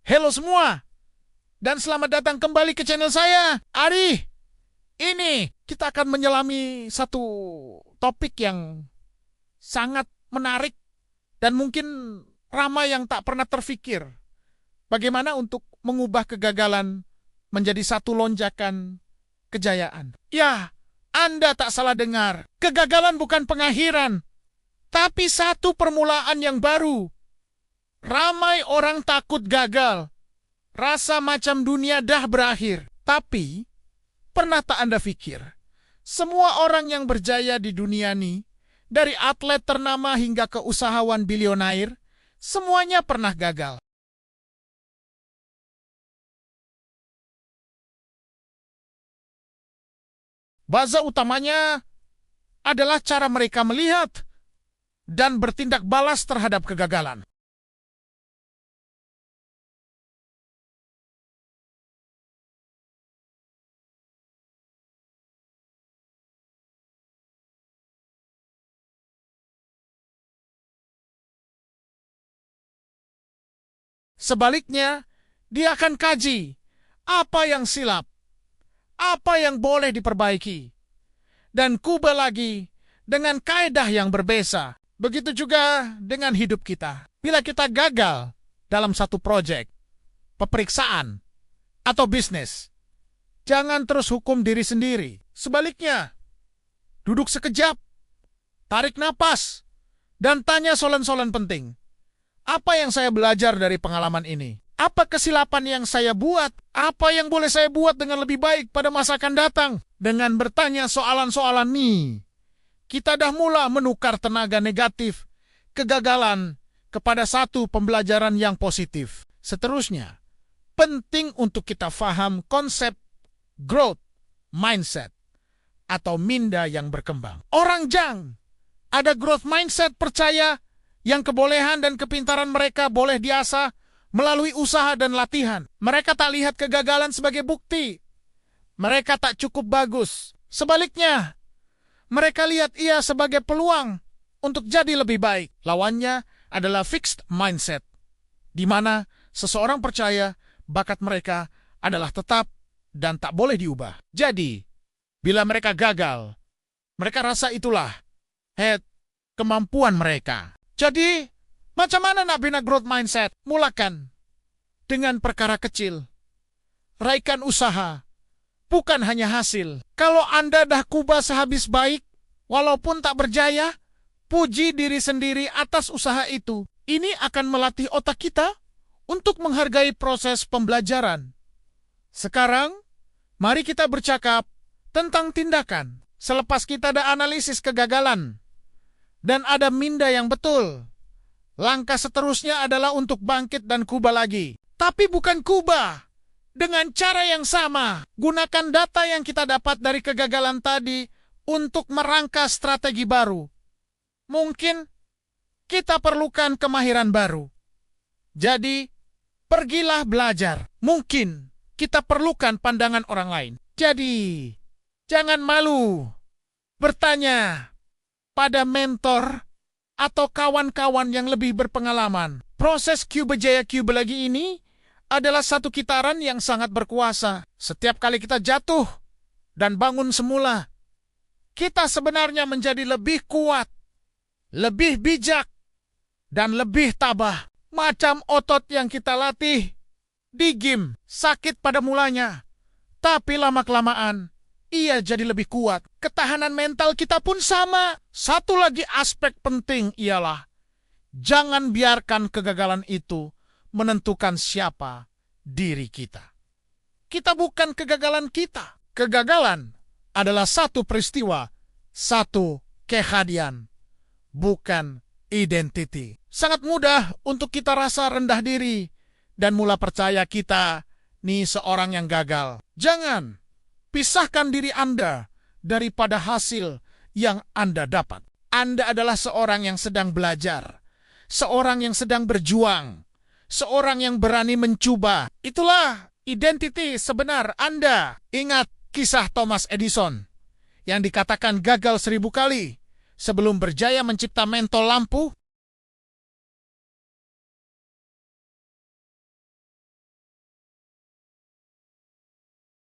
Halo semua, dan selamat datang kembali ke channel saya, Ari. Ini kita akan menyelami satu topik yang sangat menarik dan mungkin ramai yang tak pernah terfikir. Bagaimana untuk mengubah kegagalan menjadi satu lonjakan kejayaan. Ya, Anda tak salah dengar. Kegagalan bukan pengakhiran, tapi satu permulaan yang baru. Ramai orang takut gagal. Rasa macam dunia dah berakhir. Tapi, pernah tak Anda pikir, semua orang yang berjaya di dunia ini, dari atlet ternama hingga ke usahawan bilionair, semuanya pernah gagal. Baza utamanya adalah cara mereka melihat dan bertindak balas terhadap kegagalan. Sebaliknya, dia akan kaji apa yang silap, apa yang boleh diperbaiki, dan kubah lagi dengan kaedah yang berbeza. Begitu juga dengan hidup kita. Bila kita gagal dalam satu proyek, peperiksaan, atau bisnis, jangan terus hukum diri sendiri. Sebaliknya, duduk sekejap, tarik napas, dan tanya soalan-soalan penting. Apa yang saya belajar dari pengalaman ini? Apa kesilapan yang saya buat? Apa yang boleh saya buat dengan lebih baik pada masa akan datang? Dengan bertanya soalan-soalan ini, kita dah mula menukar tenaga negatif, kegagalan, kepada satu pembelajaran yang positif. Seterusnya, penting untuk kita faham konsep growth mindset atau minda yang berkembang. Orang jang ada growth mindset percaya yang kebolehan dan kepintaran mereka boleh diasah melalui usaha dan latihan. Mereka tak lihat kegagalan sebagai bukti. Mereka tak cukup bagus. Sebaliknya, mereka lihat ia sebagai peluang untuk jadi lebih baik. Lawannya adalah fixed mindset, di mana seseorang percaya bakat mereka adalah tetap dan tak boleh diubah. Jadi, bila mereka gagal, mereka rasa itulah kemampuan mereka. Jadi, macam mana nak bina growth mindset? Mulakan dengan perkara kecil. Raikan usaha, bukan hanya hasil. Kalau Anda dah kubah sehabis baik, walaupun tak berjaya, puji diri sendiri atas usaha itu. Ini akan melatih otak kita untuk menghargai proses pembelajaran. Sekarang, mari kita bercakap tentang tindakan. Selepas kita ada analisis kegagalan, dan ada minda yang betul, langkah seterusnya adalah untuk bangkit dan kubah lagi. Tapi bukan kubah dengan cara yang sama. Gunakan data yang kita dapat dari kegagalan tadi untuk merangkai strategi baru. Mungkin kita perlukan kemahiran baru. Jadi, pergilah belajar. Mungkin kita perlukan pandangan orang lain. Jadi, jangan malu bertanya pada mentor atau kawan-kawan yang lebih berpengalaman. Proses Cube Jaya Cube lagi ini adalah satu kitaran yang sangat berkuasa. Setiap kali kita jatuh dan bangun semula, kita sebenarnya menjadi lebih kuat, lebih bijak, dan lebih tabah. Macam otot yang kita latih di gym, sakit pada mulanya, tapi lama-kelamaan ia jadi lebih kuat. Ketahanan mental kita pun sama. Satu lagi aspek penting ialah jangan biarkan kegagalan itu menentukan siapa diri kita. Kita bukan kegagalan kita. Kegagalan adalah satu peristiwa, satu kejadian, bukan identiti. Sangat mudah untuk kita rasa rendah diri dan mula percaya kita nih seorang yang gagal. Jangan pisahkan diri Anda daripada hasil yang Anda dapat. Anda adalah seorang yang sedang belajar, seorang yang sedang berjuang, seorang yang berani mencoba. Itulah identiti sebenar Anda. Ingat kisah Thomas Edison yang dikatakan gagal 1000 kali sebelum berjaya mencipta mentol lampu.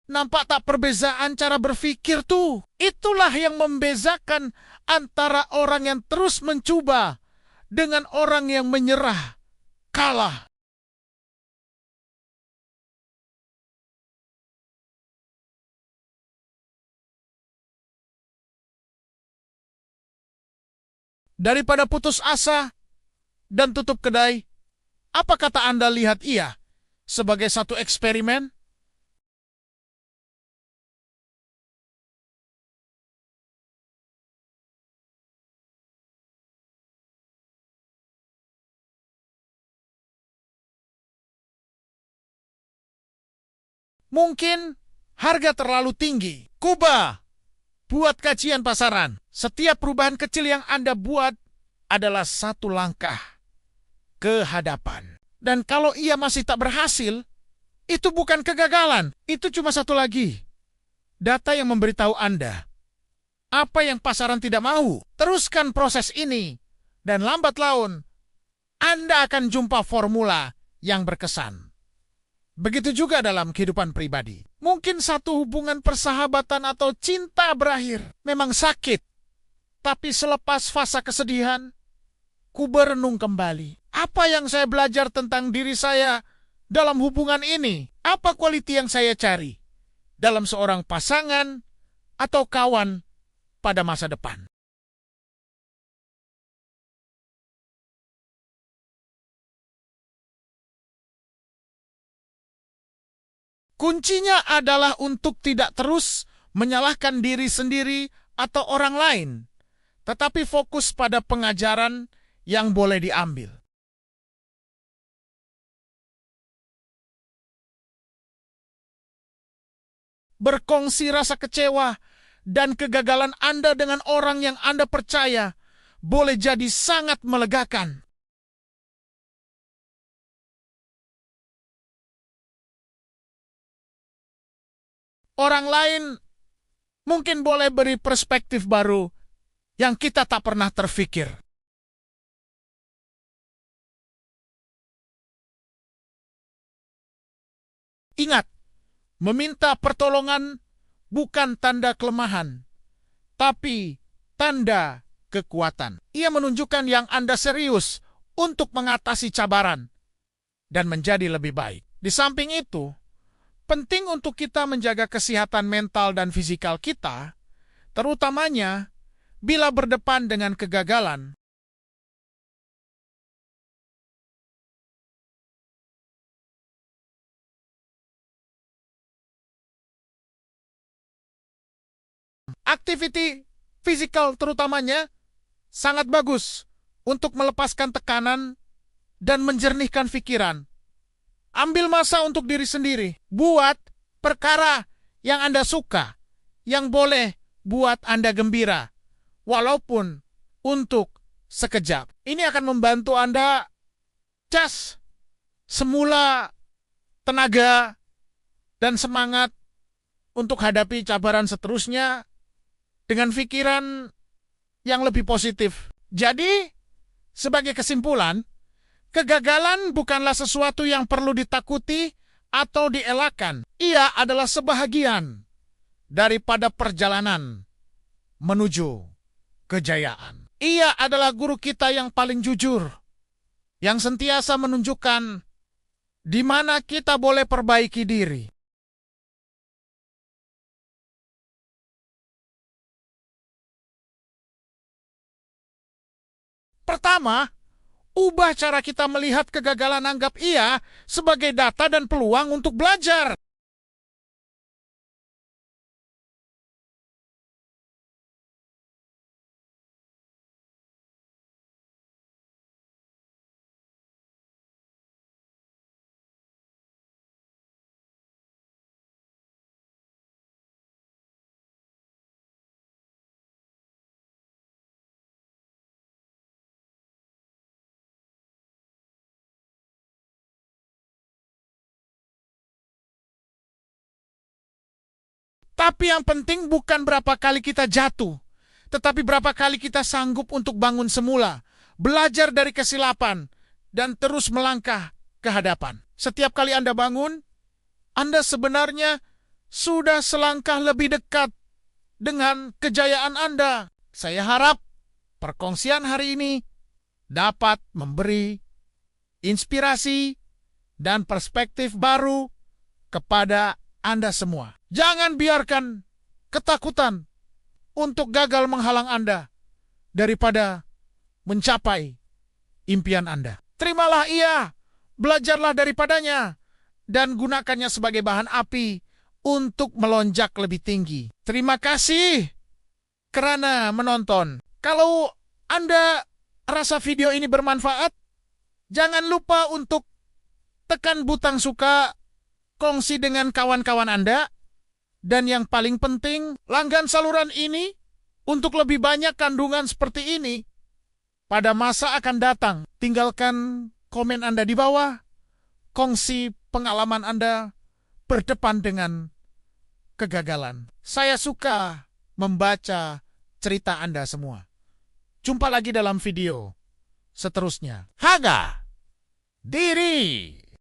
Nampak tak perbezaan cara berpikir tuh? Itulah yang membezakan antara orang yang terus mencoba dengan orang yang menyerah, kalah. Daripada putus asa dan tutup kedai, apa kata Anda lihat ia sebagai satu eksperimen? Mungkin harga terlalu tinggi. Kuba, buat kajian pasaran. Setiap perubahan kecil yang Anda buat adalah satu langkah ke hadapan. Dan kalau ia masih tak berhasil, itu bukan kegagalan. Itu cuma satu lagi data yang memberitahu Anda apa yang pasaran tidak mau. Teruskan proses ini, dan lambat laun Anda akan jumpa formula yang berkesan. Begitu juga dalam kehidupan pribadi. Mungkin satu hubungan persahabatan atau cinta berakhir. Memang sakit. Tapi selepas fase kesedihan, ku berenung kembali. Apa yang saya belajar tentang diri saya dalam hubungan ini? Apa kualiti yang saya cari dalam seorang pasangan atau kawan pada masa depan? Kuncinya adalah untuk tidak terus menyalahkan diri sendiri atau orang lain, tetapi fokus pada pengajaran yang boleh diambil. Berkongsi rasa kecewa dan kegagalan Anda dengan orang yang Anda percaya boleh jadi sangat melegakan. Orang lain mungkin boleh beri perspektif baru yang kita tak pernah terfikir. Ingat, meminta pertolongan bukan tanda kelemahan, tapi tanda kekuatan. Ia menunjukkan yang Anda serius untuk mengatasi cabaran dan menjadi lebih baik. Di samping itu, penting untuk kita menjaga kesehatan mental dan fisikal kita, terutamanya bila berdepan dengan kegagalan. Aktiviti fisikal terutamanya sangat bagus untuk melepaskan tekanan dan menjernihkan pikiran. Ambil masa untuk diri sendiri. Buat perkara yang Anda suka, yang boleh buat Anda gembira, walaupun untuk sekejap. Ini akan membantu Anda cas semula tenaga dan semangat untuk hadapi cabaran seterusnya dengan pikiran yang lebih positif. Jadi, sebagai kesimpulan, kegagalan bukanlah sesuatu yang perlu ditakuti atau dielakkan. Ia adalah sebahagian daripada perjalanan menuju kejayaan. Ia adalah guru kita yang paling jujur, yang sentiasa menunjukkan di mana kita boleh perbaiki diri. Pertama, ubah cara kita melihat kegagalan, anggap ia sebagai data dan peluang untuk belajar. Tapi yang penting bukan berapa kali kita jatuh, tetapi berapa kali kita sanggup untuk bangun semula, belajar dari kesilapan, dan terus melangkah ke hadapan. Setiap kali Anda bangun, Anda sebenarnya sudah selangkah lebih dekat dengan kejayaan Anda. Saya harap perkongsian hari ini dapat memberi inspirasi dan perspektif baru kepada Anda semua. Jangan biarkan ketakutan untuk gagal menghalang Anda daripada mencapai impian Anda. Terimalah ia, belajarlah daripadanya, dan gunakannya sebagai bahan api untuk melonjak lebih tinggi. Terima kasih karena menonton. Kalau Anda rasa video ini bermanfaat, jangan lupa untuk tekan butang suka, kongsi dengan kawan-kawan Anda, dan yang paling penting, langgan saluran ini untuk lebih banyak kandungan seperti ini pada masa akan datang. Tinggalkan komen Anda di bawah, kongsi pengalaman Anda berdepan dengan kegagalan. Saya suka membaca cerita Anda semua. Jumpa lagi dalam video seterusnya. Haga diri.